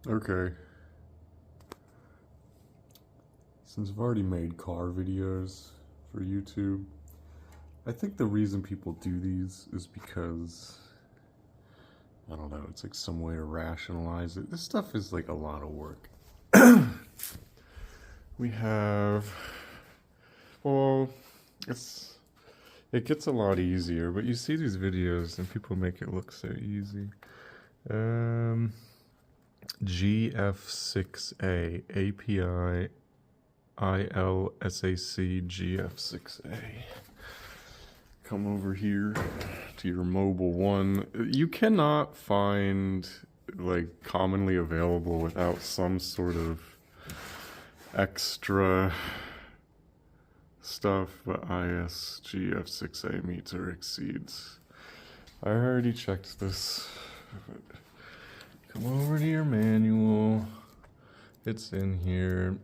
Okay. Since I've already made car videos for YouTube, I think the reason people do these is because, I don't know, it's like some way to rationalize it. This stuff is like a lot of work. We have, well, it gets a lot easier, but you see these videos and people make it look so easy. GF6A, API ILSAC GF6A. Come over here to your mobile one. You cannot find like commonly available without some sort of extra stuff, but ISGF6A meets or exceeds. I already checked this. Come over to your manual. It's in here.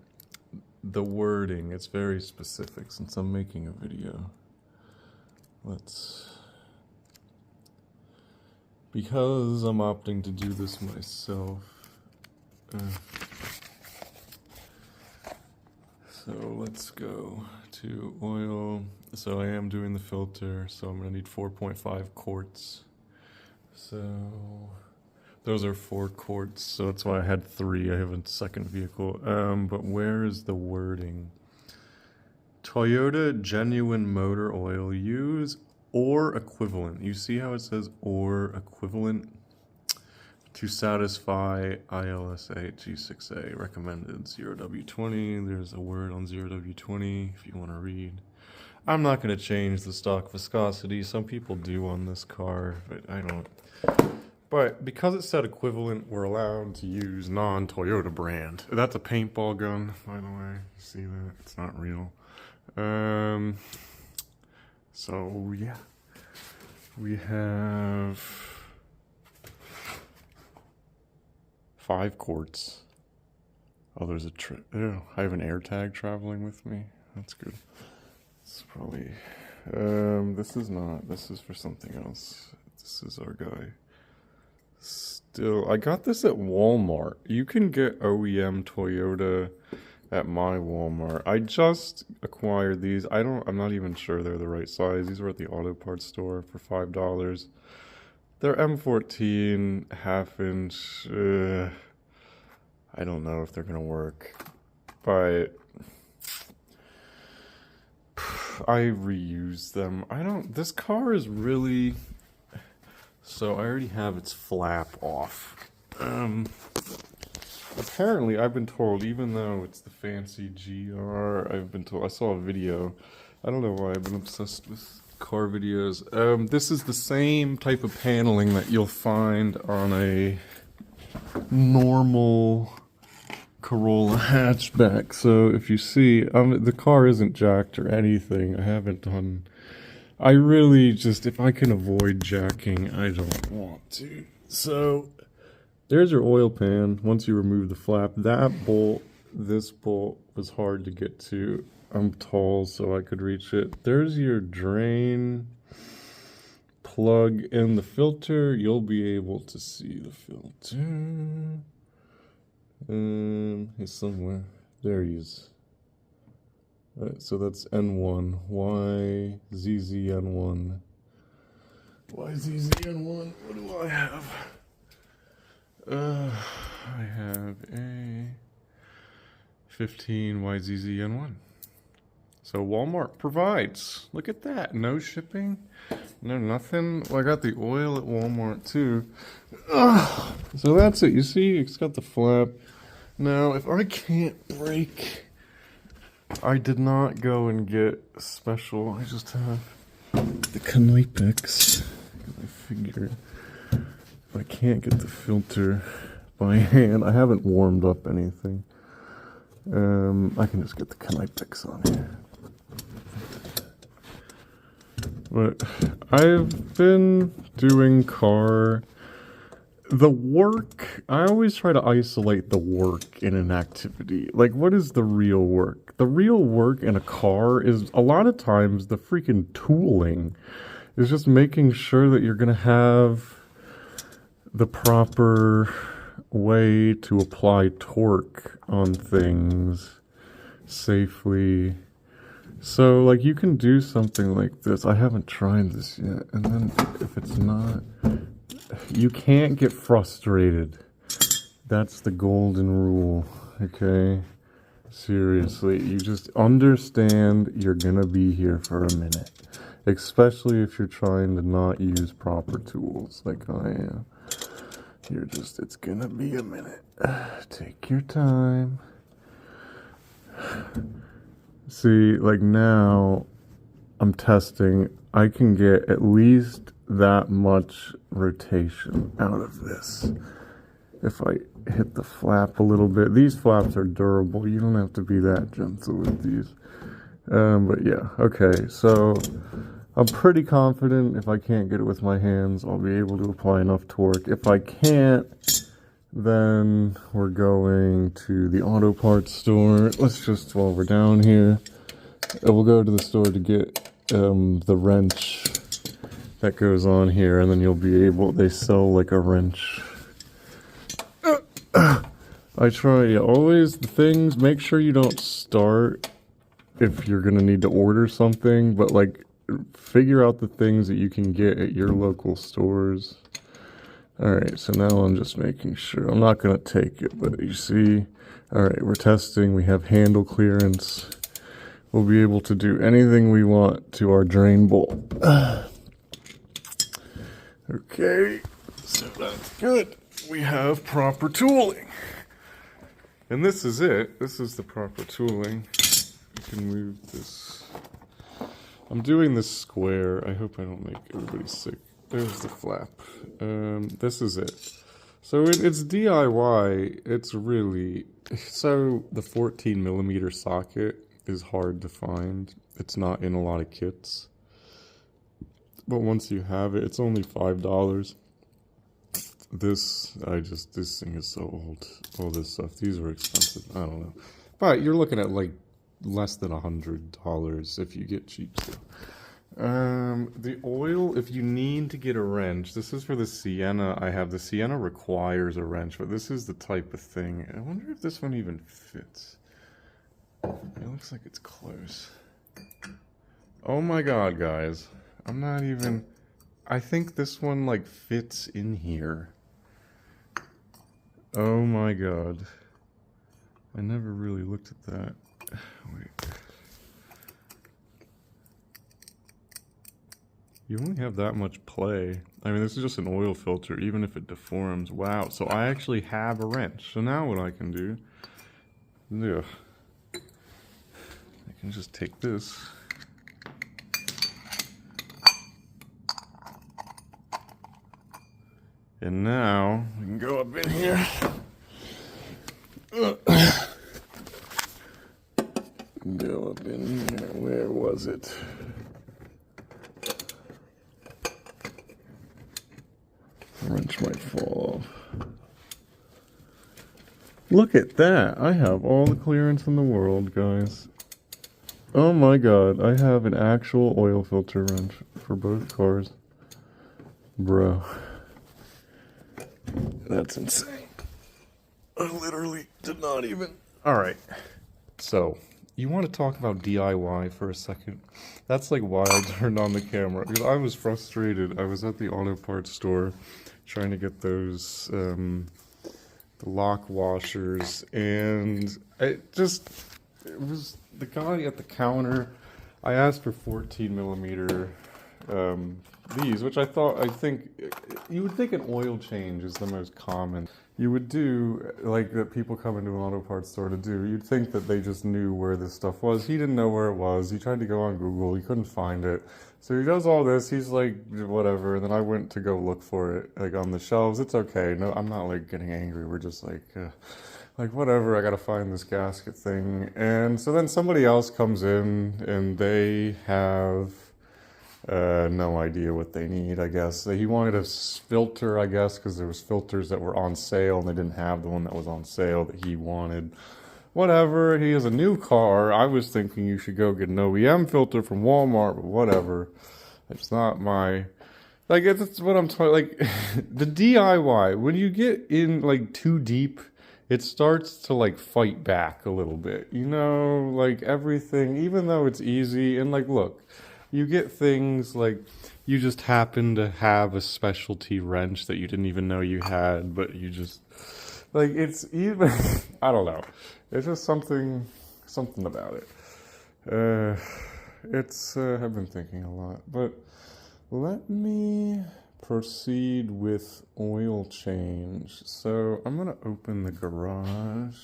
The wording, it's very specific since I'm making a video. Because I'm opting to do this myself. So let's go to oil. So I am doing the filter, so I'm gonna need 4.5 quarts. So those are 4 quarts, so that's why I had 3. I have a second vehicle. But where is the wording? Toyota genuine motor oil, use or equivalent. You see how it says or equivalent? To satisfy ILSA G6A recommended 0W20. There's a word on 0W20 if you want to read. I'm not going to change the stock viscosity. Some people do on this car, but I don't. But because it said equivalent, we're allowed to use non-Toyota brand. That's a paintball gun, by the way. See that? It's not real. So yeah, we have 5 quarts. Oh, there's a I have an air tag traveling with me. That's good. It's probably this is not. This is for something else. This is our guy. Still, I got this at Walmart. You can get OEM Toyota at my Walmart. I just acquired these. I'm not even sure they're the right size. These were at the auto parts store for $5. They're M14 half-inch. I don't know if they're gonna work, but I reuse them. This car is really. So I already have its flap off. Apparently, I've been told, even though it's the fancy GR, I've been told, I saw a video. I don't know why I've been obsessed with car videos. This is the same type of paneling that you'll find on a normal Corolla hatchback. So if you see, the car isn't jacked or anything. I really just, if I can avoid jacking, I don't want to. So there's your oil pan. Once you remove the flap, that bolt, this bolt was hard to get to. I'm tall, so I could reach it. There's your drain. Plug in the filter. You'll be able to see the filter. He's somewhere. There he is. Alright, so that's N1. YZZN1. YZZN1. What do I have? I have a 15 YZZN1. So Walmart provides. Look at that. No shipping. No nothing. Well, I got the oil at Walmart too. So that's it. You see, it's got the flap. Now, if I can't brake, I did not go and get special. I just have the Knipex. I figure if I can't get the filter by hand, I haven't warmed up anything. I can just get the Knipex on here. But I've been doing the work, I always try to isolate the work in an activity. Like, what is the real work? The real work in a car is, a lot of times, the freaking tooling. Is just making sure that you're going to have the proper way to apply torque on things safely. So, like, you can do something like this. I haven't tried this yet. And then if it's not, you can't get frustrated. That's the golden rule, okay? Seriously, you just understand you're gonna be here for a minute. Especially if you're trying to not use proper tools like I am. It's gonna be a minute. Take your time. See, like now, I'm testing. I can get at least that much rotation out of this. If I hit the flap a little bit. These flaps are durable. You don't have to be that gentle with these. But yeah, okay. So I'm pretty confident if I can't get it with my hands, I'll be able to apply enough torque. If I can't, then we're going to the auto parts store. Let's just, while we're down here, we'll go to the store to get the wrench that goes on here, and then you'll be able, they sell like a wrench. I try, yeah, always the things, make sure you don't start if you're going to need to order something, but like figure out the things that you can get at your local stores. Alright, so now I'm just making sure. I'm not going to take it, but you see, alright, we're testing. We have handle clearance. We'll be able to do anything we want to our drain bolt. Okay, so that's good. We have proper tooling. And this is it. This is the proper tooling. You can move this. I'm doing this square. I hope I don't make everybody sick. There's the flap. This is it. So it's DIY. It's really... So the 14mm socket is hard to find. It's not in a lot of kits. But once you have it, it's only $5. This thing is so old. All this stuff. These are expensive. I don't know. But you're looking at like less than $100 if you get cheap stuff. The oil, if you need to get a wrench, this is for the Sienna. I have the Sienna requires a wrench, but this is the type of thing. I wonder if this one even fits. It looks like it's close. Oh my god, guys. I'm not even... I think this one, like, fits in here. Oh my god. I never really looked at that. Wait. You only have that much play. I mean, this is just an oil filter, even if it deforms. Wow, so I actually have a wrench. So now what I can do... Ugh. I can just take this... And now, we can go up in here. Go up in here. Where was it? Wrench might fall off. Look at that. I have all the clearance in the world, guys. Oh my god. I have an actual oil filter wrench for both cars. Bro. That's insane. I literally did not even... Alright. So, you want to talk about DIY for a second? That's like why I turned on the camera. Because I was frustrated. I was at the auto parts store trying to get those the lock washers. And it was the guy at the counter. I asked for 14mm these, which I think you would think an oil change is the most common. You would do, like, that people come into an auto parts store to do. You'd think that they just knew where this stuff was. He didn't know where it was. He tried to go on Google. He couldn't find it. So he does all this. He's like, whatever. And then I went to go look for it, like, on the shelves. It's okay. No, I'm not, like, getting angry. We're just like, whatever. I gotta find this gasket thing. And so then somebody else comes in, and they have... no idea what they need, I guess. He wanted a filter, I guess, because there was filters that were on sale, and they didn't have the one that was on sale that he wanted. Whatever, he has a new car. I was thinking you should go get an OEM filter from Walmart, but whatever. It's not my Like that's what I'm talking. Like the DIY, when you get in like too deep, it starts to like fight back a little bit. You know, like everything, even though it's easy. And like, look, you get things like you just happen to have a specialty wrench that you didn't even know you had, but you just like it's even. I don't know. It's just something about it. I've been thinking a lot, but. Let me proceed with oil change. So I'm gonna open the garage.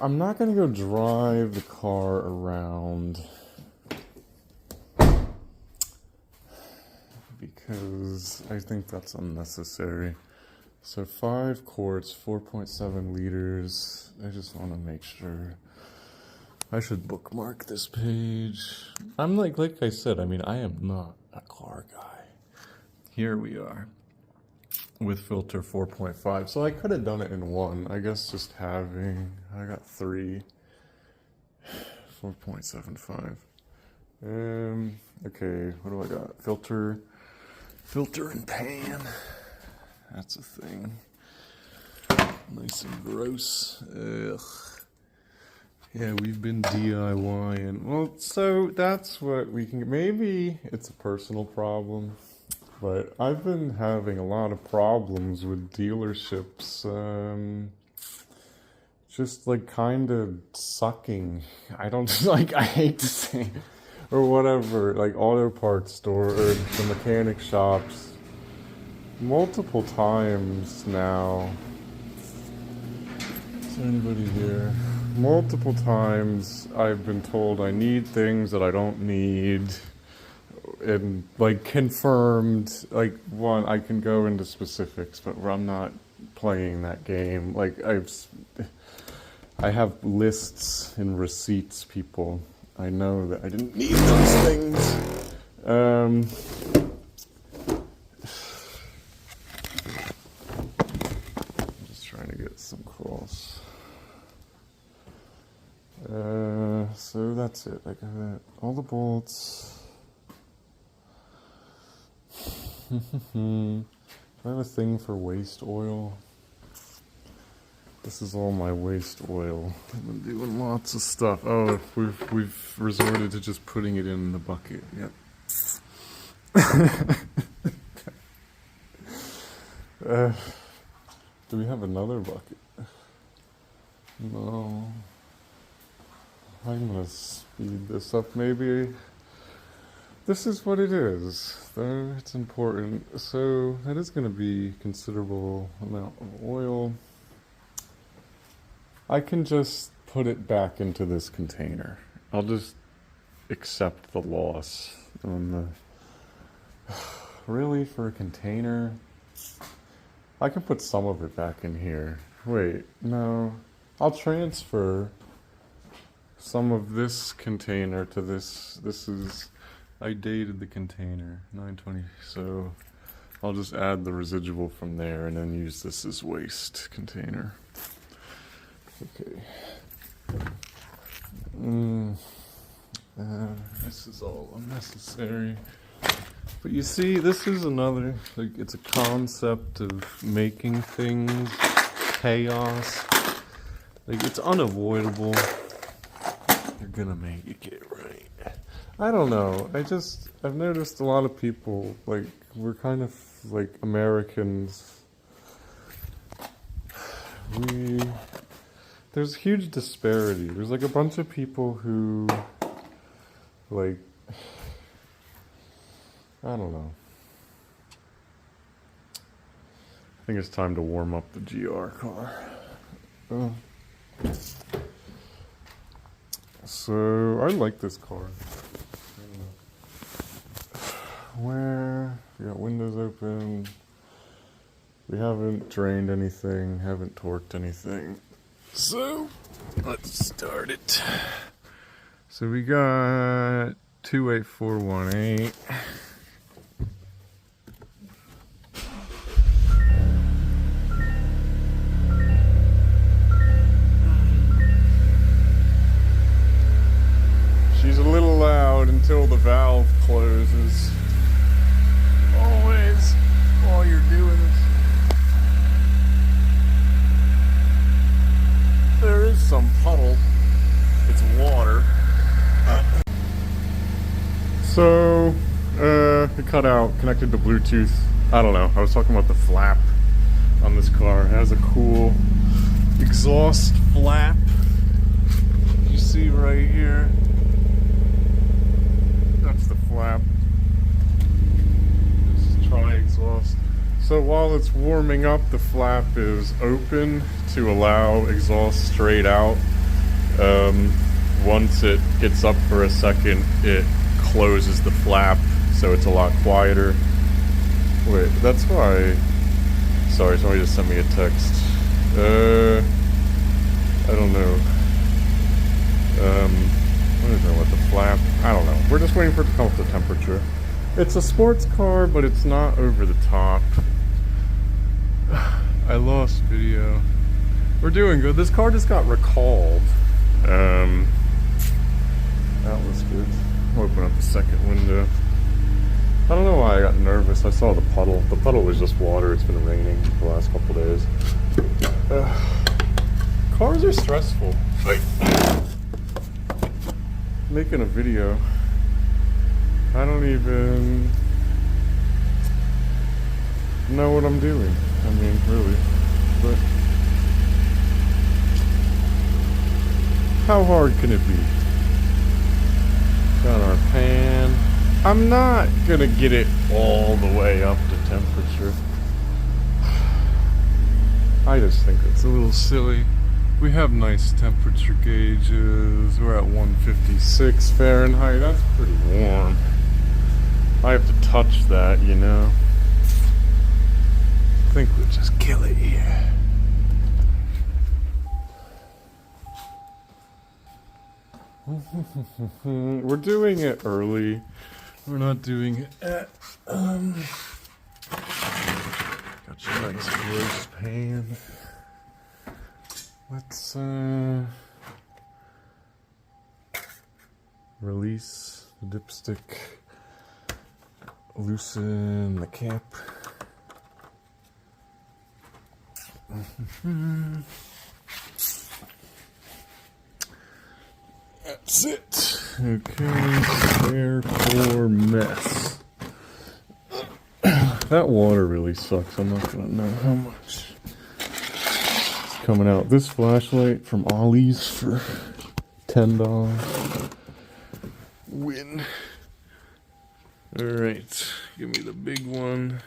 I'm not gonna go drive the car around because I think that's unnecessary. So 5 quarts, 4.7 liters. I just want to make sure. I should bookmark this page. I'm like I said, I mean, I am not a car guy. Here we are with filter 4.5. So I could have done it in one. I guess just I got 3. 4.75. Okay, what do I got? Filter and pan. That's a thing. Nice and gross. Ugh. Yeah, we've been DIYing. Well, so that's what we can... Maybe it's a personal problem, but I've been having a lot of problems with dealerships. Just like kind of sucking. I don't... Like, I hate to say... Or whatever. Like auto parts store or the mechanic shops. Multiple times now. Is there anybody here? Multiple times I've been told I need things that I don't need, and like confirmed, like one, I can go into specifics, but I'm not playing that game. Like I have lists and receipts, people. I know that I didn't need those things. I'm just trying to get some cross. So that's it. I got all the bolts. Do I have a thing for waste oil? This is all my waste oil. I've been doing lots of stuff. Oh, we've resorted to just putting it in the bucket. Yep. Do we have another bucket? No. I'm gonna speed this up maybe. This is what it is, though it's important. So that is gonna be considerable amount of oil. I can just put it back into this container. I'll just accept the loss on the... Really, for a container? I can put some of it back in here. Wait, no. I'll transfer some of this container to this. This is, I dated the container, 920, so I'll just add the residual from there and then use this as waste container. Okay. This is all unnecessary. But you see, this is another, like, it's a concept of making things chaos. Like, it's unavoidable. You're gonna make it get right. I don't know. I've noticed a lot of people, like, we're kind of like Americans. There's huge disparity. There's like a bunch of people who, like, I don't know. I think it's time to warm up the GR car. So, I like this car. Where? We got windows open. We haven't drained anything, haven't torqued anything. So, let's start it. So we got 28418. She's a little loud until the valve closes. So, it cut out, connected to Bluetooth. I don't know. I was talking about the flap on this car. It has a cool exhaust flap. You see right here. That's the flap. Just try exhaust. So while it's warming up, the flap is open to allow exhaust straight out. Once it gets up for a second, it closes the flap, so it's a lot quieter. Wait, that's why. Sorry, somebody just sent me a text. I don't know. What is it with the flap? I don't know. We're just waiting for it to come up to temperature. It's a sports car, but it's not over the top. I lost video. We're doing good. This car just got recalled. That was good. I'll open up the second window. I don't know why I got nervous. I saw the puddle. The puddle was just water. It's been raining the last couple days. Cars are stressful. Like, making a video. I don't even know what I'm doing. I mean, really. But how hard can it be? Got our pan. I'm not gonna get it all the way up to temperature. I just think it's a little silly. We have nice temperature gauges. We're at 156 Fahrenheit. That's pretty warm. I have to touch that, you know. I think we'll just kill it here. We're doing it early. We're not doing it at got your nice roast pan. Let's release the dipstick, loosen the cap. That's it. Okay, prepare for mess. That water really sucks. I'm not gonna know how much it's coming out. This flashlight from Ollie's for $10. Win. Alright, give me the big one.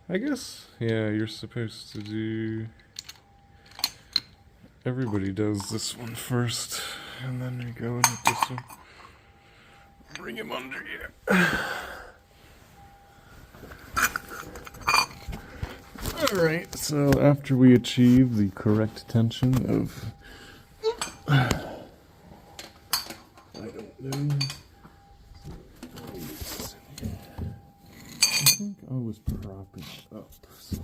I guess, yeah, you're supposed to do... Everybody does this one first, and then we go in with this one. Bring him under here. Alright, so after we achieve the correct tension of... I don't know. I think I was propping it up. So.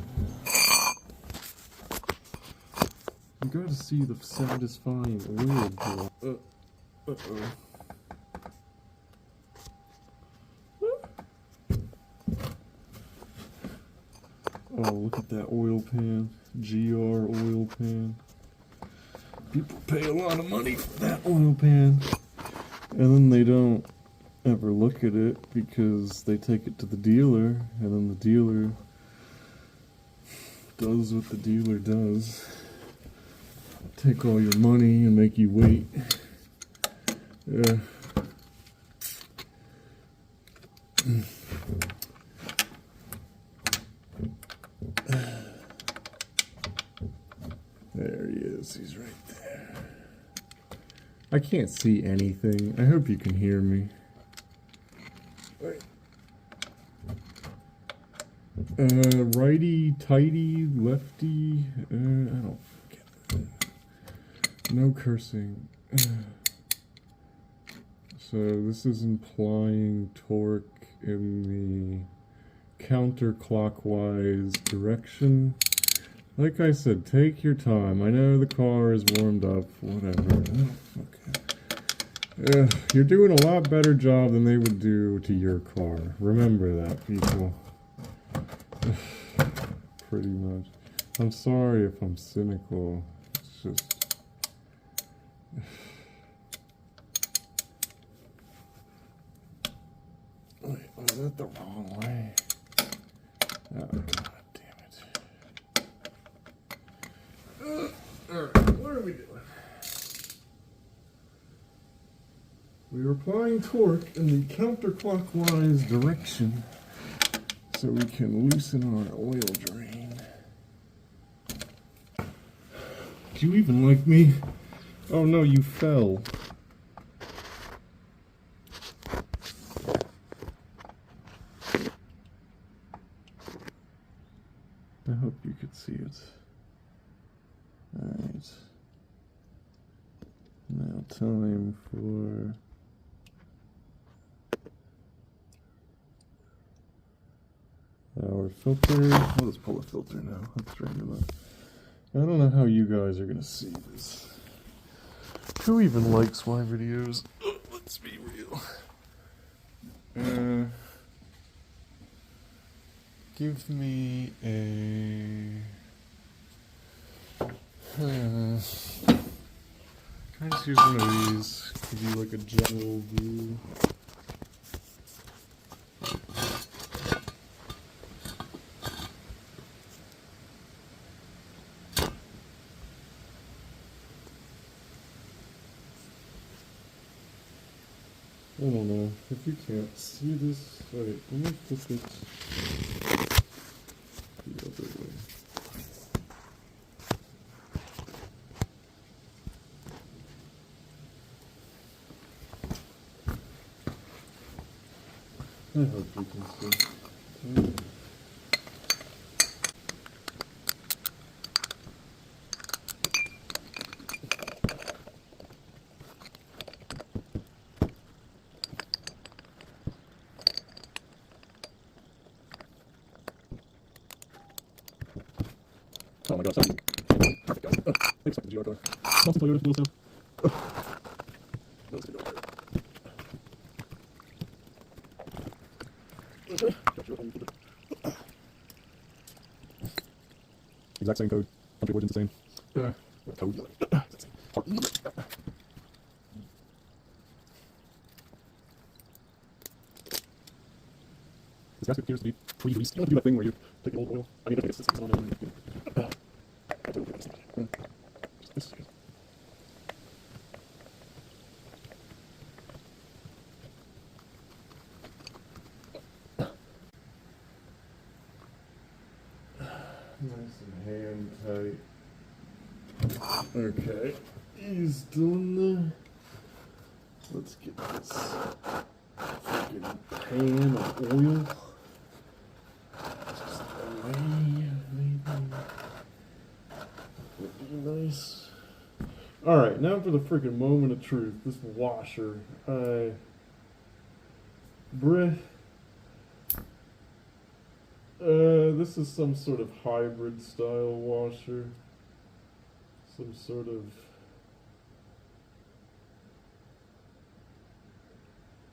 You gotta see the satisfying oil draw. Uh-oh. Oh, look at that oil pan. GR oil pan. People pay a lot of money for that oil pan. And then they don't ever look at it because they take it to the dealer, and then the dealer does what the dealer does. Take all your money and make you wait. Yeah. There he is. He's right there. I can't see anything. I hope you can hear me. Wait. Righty, tighty, lefty. I don't get it. No cursing. So this is implying torque in the counterclockwise direction. Like I said, take your time. I know the car is warmed up, whatever. Okay. You're doing a lot better job than they would do to your car. Remember that, people. Pretty much. I'm sorry if I'm cynical. It's just... it the wrong way. Oh, God damn it. Alright, what are we doing? We're applying torque in the counterclockwise direction so we can loosen our oil drain. Do you even like me? Oh no, you fell. I hope you could see it. Alright. Now time for... our filter. I'll just pull a filter now. Let's drain it up. I don't know how you guys are gonna see this. Who even likes my videos? Let's be real. Give me a... can I just use one of these? Give you like a general view. I don't know if you can't see this. Wait, let me flip it the other way. I hope you can see. Oh my god, sorry. Perfect, guys. Thanks for the GR car. Awesome Toyota, little sound. That's gonna go there. Exact same code. Country origin's the same. Code. Part. This gasket appears to be pre-greased. You know how to do that thing where you take the old oil? I mean, I think it's on there. This is good. Nice and hand tight. Okay, he's done. Let's get this fucking pan of oil. Just away, maybe. Would be nice. Alright, now for the freaking moment of truth. This washer. This is some sort of hybrid style washer. Some sort of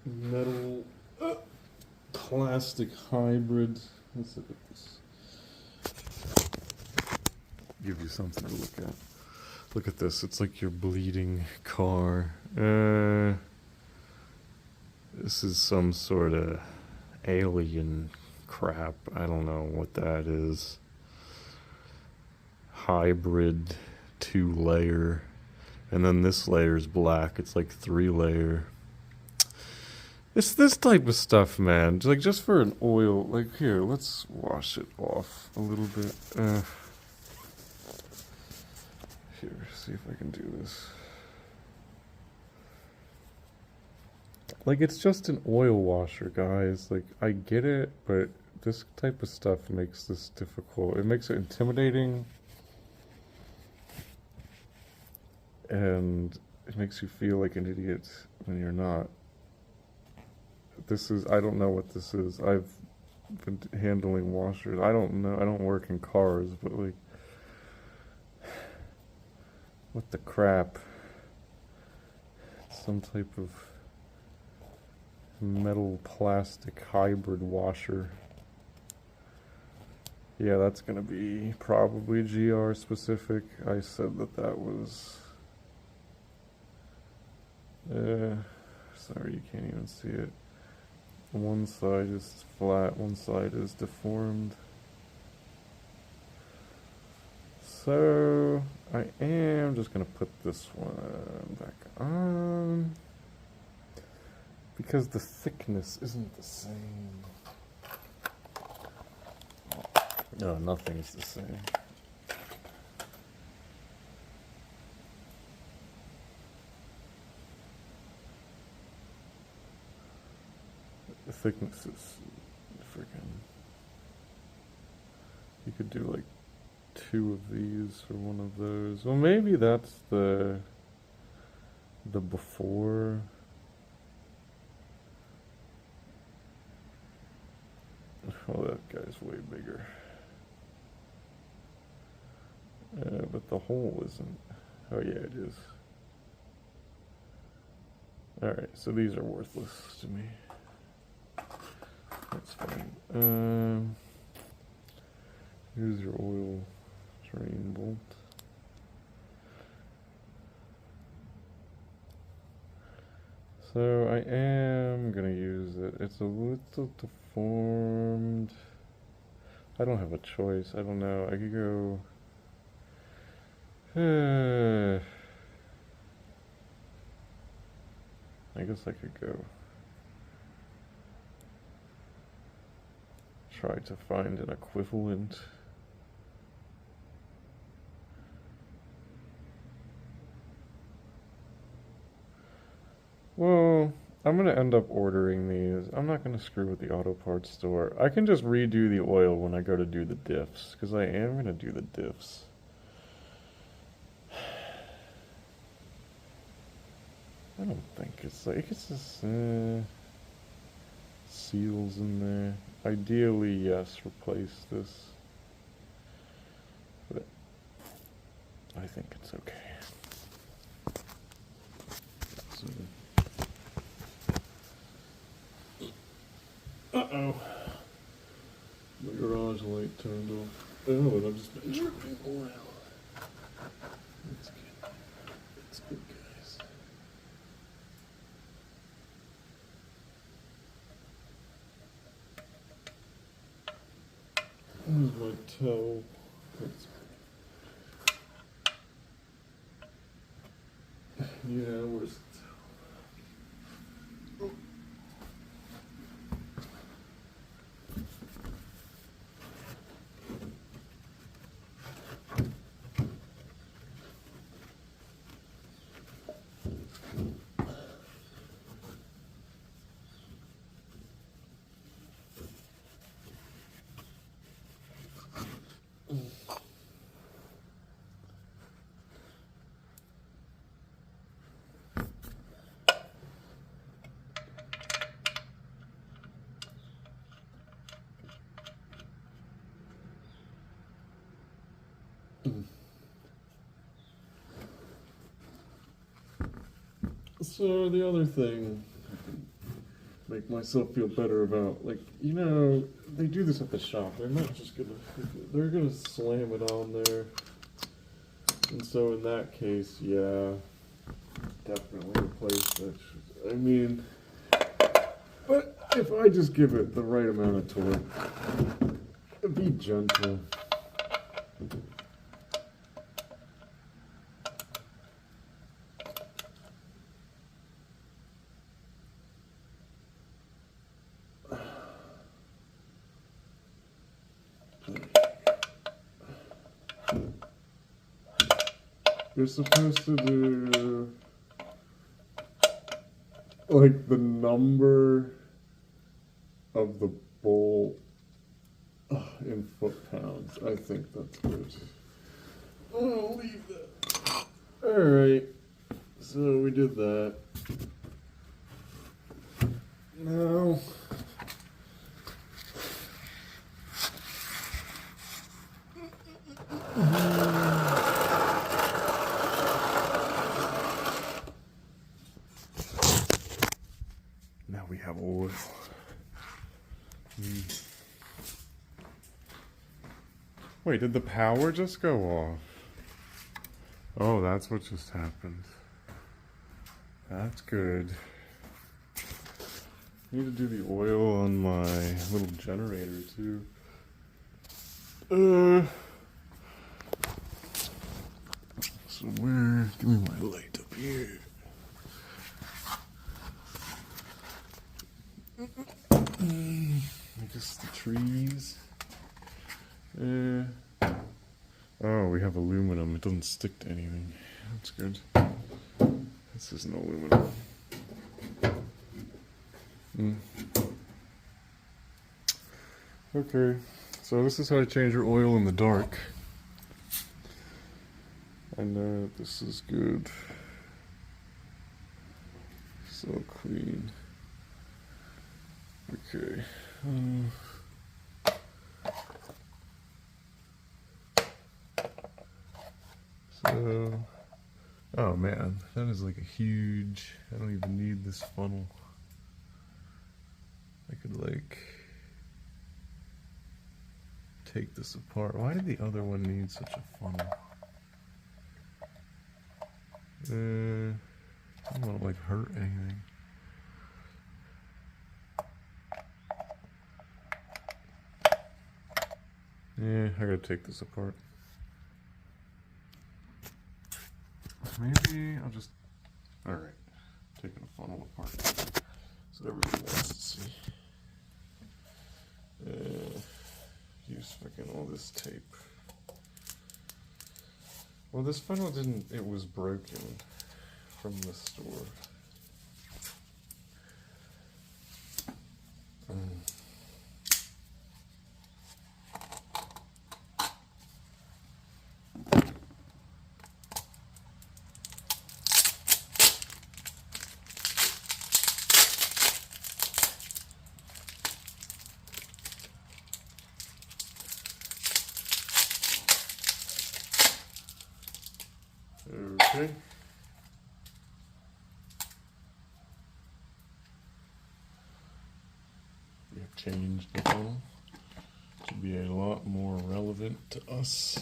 metal plastic hybrid. Let's look at this. Give you something to look at. Look at this. It's like your bleeding car. This is some sort of alien crap. I don't know what that is. Hybrid 2-layer. And then this layer is black. It's like 3-layer. It's this type of stuff, man. Like, just for an oil. Like, here, let's wash it off a little bit. Here, see if I can do this. Like, it's just an oil washer, guys. Like, I get it, but this type of stuff makes this difficult. It makes it intimidating. And it makes you feel like an idiot when you're not. This is, I don't know what this is. I've been handling washers. I don't know. I don't work in cars, but like, what the crap? Some type of metal plastic hybrid washer. Yeah, that's gonna be probably GR specific. I said that was sorry, you can't even see it. One side is flat, one side is deformed. So I am just gonna put this one back on because the thickness isn't the same. No, nothing's the same. The thickness is freaking. You could do like 2 of these or 1 of those. Well, maybe that's the before. Oh, that guy's way bigger. But the hole isn't. Oh yeah, it is. Alright, so these are worthless to me. That's fine. Here's your oil drain bolt. So I am gonna use it. It's a little deformed. I don't have a choice. I don't know. I could go. I guess I could go. Try to find an equivalent. Well, I'm gonna end up ordering these. I'm not gonna screw with the auto parts store. I can just redo the oil when I go to do the diffs, because I am gonna do the diffs. I don't think it's like, it's just seals in there. Ideally, yes, replace this. But I think it's okay. So, uh-oh. The garage light turned off. Oh, and I've just been dripping oil. That's good. That's good, guys. Here's my towel. Yeah, where's the towel? So the other thing I can make myself feel better about, like, you know, they do this at the shop. They're not just gonna, they're gonna slam it on there. And so in that case, yeah, definitely replace that. I mean, but if I just give it the right amount of torque, be gentle. You're supposed to do like the number of the bolt in foot-pounds. I think that's good. I'll leave that. Alright, so we did that. Now, now we have oil. Wait, did the power just go off? Oh, that's what just happened. That's good. need to do the oil on my little generator too. Somewhere, give me my light up here. I guess the trees. Oh, we have aluminum. It doesn't stick to anything. That's good. This isn't aluminum. Okay, so this is how I change your oil in the dark. I know this is good. So clean. Okay. So, oh man, that is like a huge, I don't even need this funnel. I could like take this apart. Why did the other one need such a funnel? I don't want to like hurt anything. Yeah, I gotta take this apart. Maybe I'll just... Alright, taking the funnel apart so everyone wants to see. Use fucking all this tape. Well, this funnel didn't... It was broken from the store. Okay. We have changed the funnel to be a lot more relevant to us.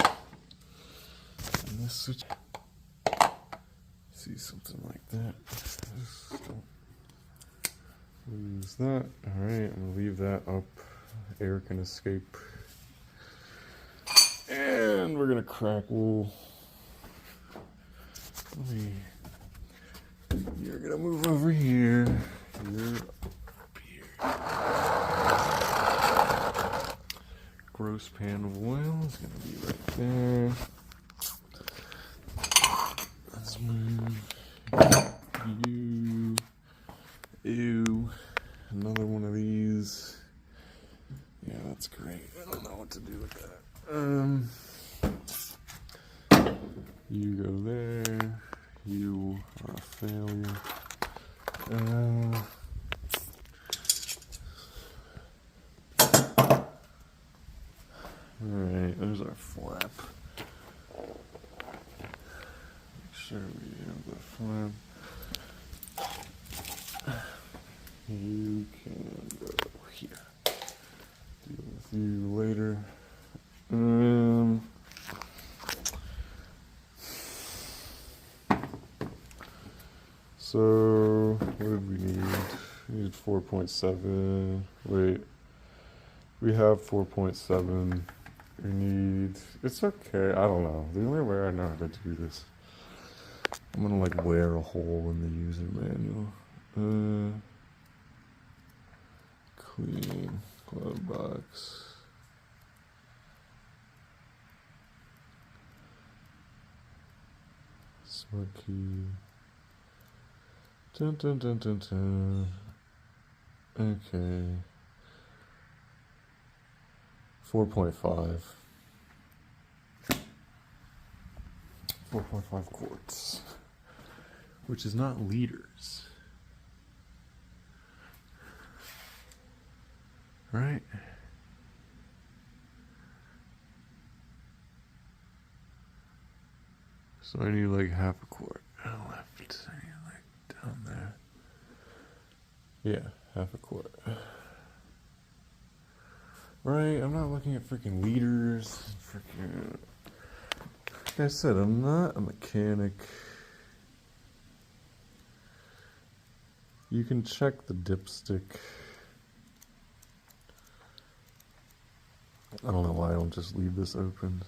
And this switch, see something like that. Just don't lose that. Alright, I'm gonna leave that up. Air can escape. And we're gonna crack wool. You're gonna move over here. You're up here. Gross pan of oil is gonna be right there. Let's move you. Ew. Another one of these. Yeah, that's great. I don't know what to do with that. You go there. You are a failure. Alright, there's our flap. Make sure we have the flap. You can go here. Deal with you later. So, what did we need? We needed 4.7. Wait. We have 4.7. We need... It's okay. I don't know. The only way I know how to do this. I'm gonna like wear a hole in the user manual. Clean. Glove box. Smart key. Dun dun dun dun dun. Okay. 4.5. 4.5 quarts. Which is not liters. Right? So I need like half a quart. I need like down there. Yeah, half a quart. Right, I'm not looking at freaking liters. Freaking. Like I said, I'm not a mechanic. You can check the dipstick. I don't know why I don't just leave this open.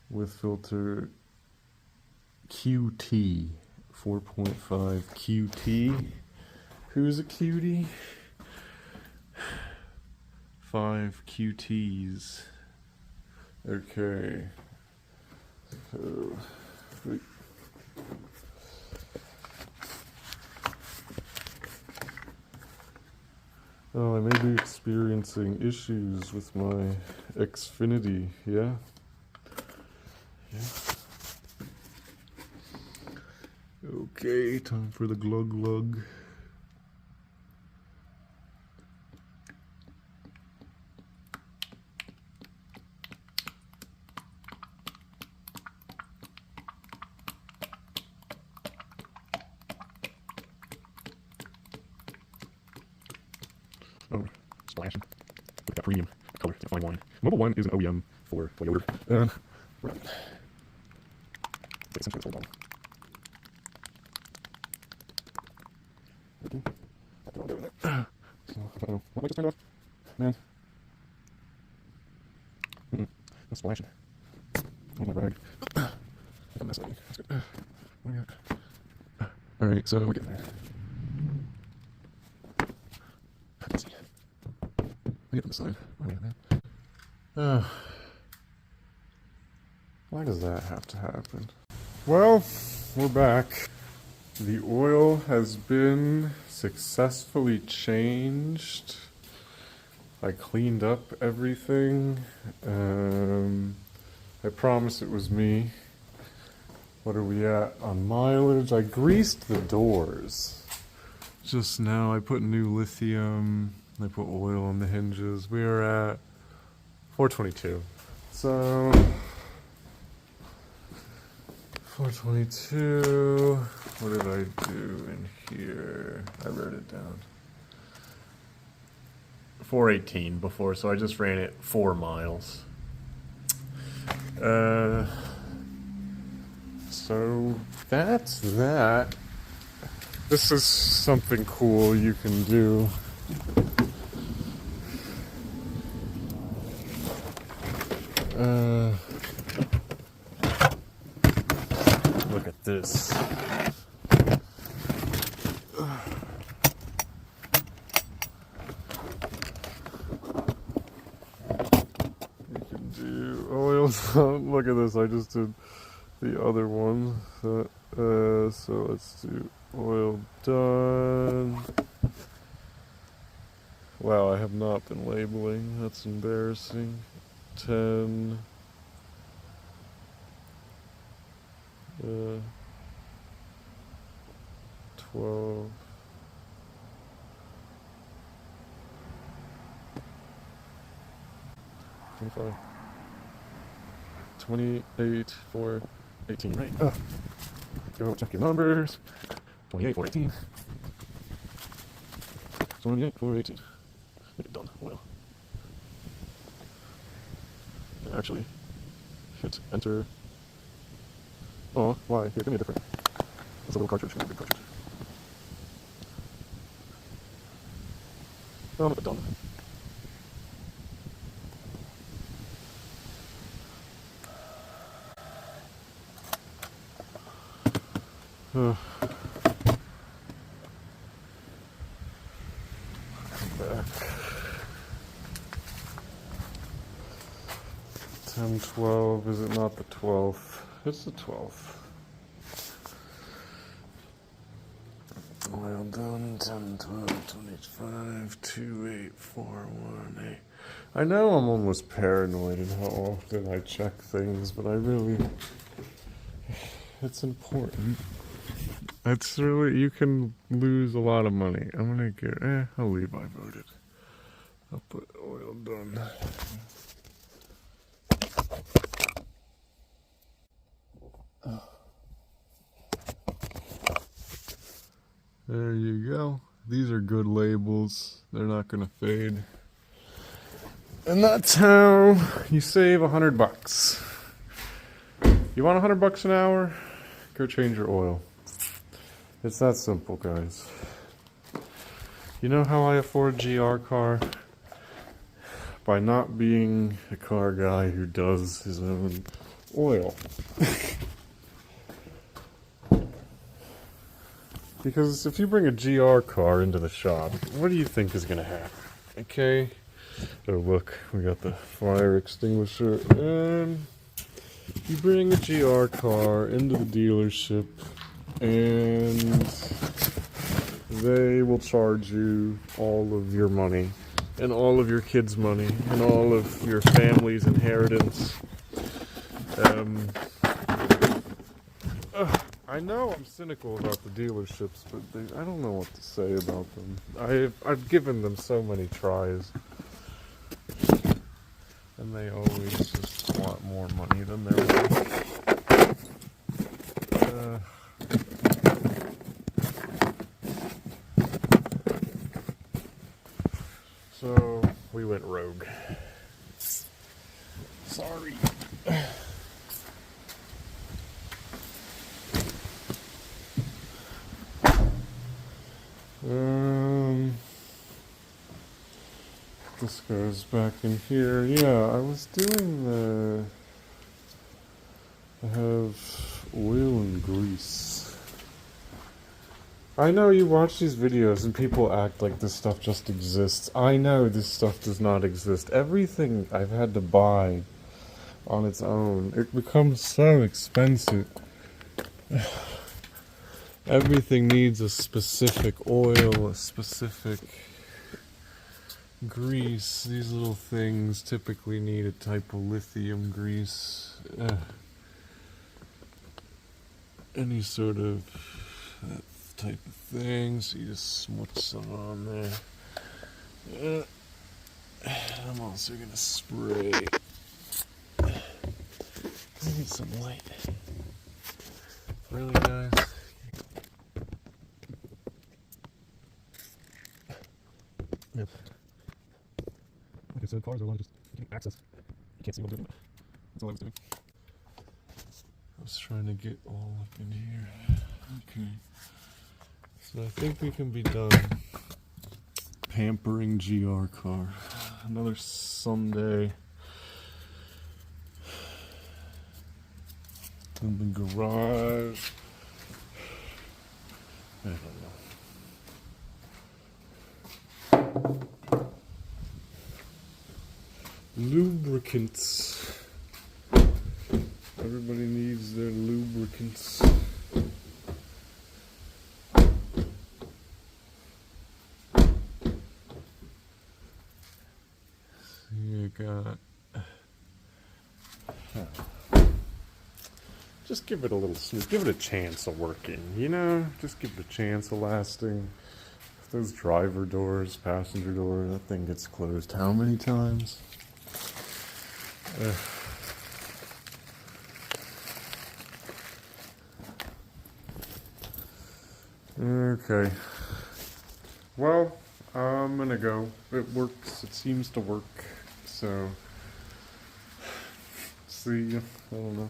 With filter QT 4.5 QT. Who's a cutie? 5 QTs. Okay. So, wait. Oh, I may be experiencing issues with my Xfinity, yeah? Yeah. Okay, time for the glug glug. Oh, splashing. Look at that premium color. Can't find one. Mobile One is an OEM for Toyota. Right. Essentially, it's all done. Uh-oh. What light just turned off? Man. That's splashing. Oh my rag. I'm messing. That's good. What do we got? Alright, so we're getting there. Let's see. Let me get on the side. Why does that have to happen? Well, we're back. The oil has been successfully changed. I cleaned up everything. I promise it was me. What are we at on mileage? I greased the doors. Just now I put new lithium. I put oil on the hinges. We are at 422. So 422. What did I do in here? I wrote it down. 418 before, so I just ran it 4 miles. So that's that. This is something cool you can do. Look at this. You can do oil. Look at this. I just did the other one. So let's do oil done. Wow, I have not been labeling. That's embarrassing. 10. 12. 25. 28, 4, 18, right? Go check your numbers. 28, 4, 18. 28, 4, 18. Get it done. Well. Actually, hit enter. Oh, why? Here, give me a different. That's a little cartridge. Give me a big cartridge. Oh, I'm done. Come back. 10, 12. Is it not the 12th? It's the 12th. Well done. 10, 12, 25, 2, 8, 4, 1, 8. I know I'm almost paranoid in how often I check things, but I really... It's important. It's really... You can lose a lot of money. I'm gonna get... I'll leave I voted. I'll put oil done. There you go. These are good labels. They're not gonna fade. And that's how you save $100. You want $100 an hour? Go change your oil. It's that simple, guys. You know how I afford GR car? by not being a car guy who does his own oil. Because if you bring a GR car into the shop, what do you think is going to happen? Okay. Oh, look, we got the fire extinguisher. And you bring a GR car into the dealership, and they will charge you all of your money, and all of your kids' money, and all of your family's inheritance. I know I'm cynical about the dealerships, but I don't know what to say about them. I've given them so many tries, and they always just want more money than they're worth. So we went rogue. Sorry. This goes back in here. Yeah, I was doing I have oil and grease. I know you watch these videos and people act like this stuff just exists. I know this stuff does not exist. Everything I've had to buy on its own, it becomes so expensive. Everything needs a specific oil, a specific grease. These little things typically need a type of lithium grease. Any sort of that type of thing. So you just smooch some on there. I'm also gonna spray. I need some light. Really, guys? Yep. Like I said, cars are a lot of just access. You can't see what I'm doing. That's all I was doing. I was trying to get all up in here. Okay. So I think we can be done pampering GR car. Another Sunday in the garage. I don't know. Lubricants. Everybody needs their lubricants. So you got. Just give it a little snooze. Give it a chance of working, you know? Just give it a chance of lasting. If those driver doors, passenger door, that thing gets closed how many times? Okay. Well, I'm gonna go. It works. It seems to work. So, see ya. I don't know.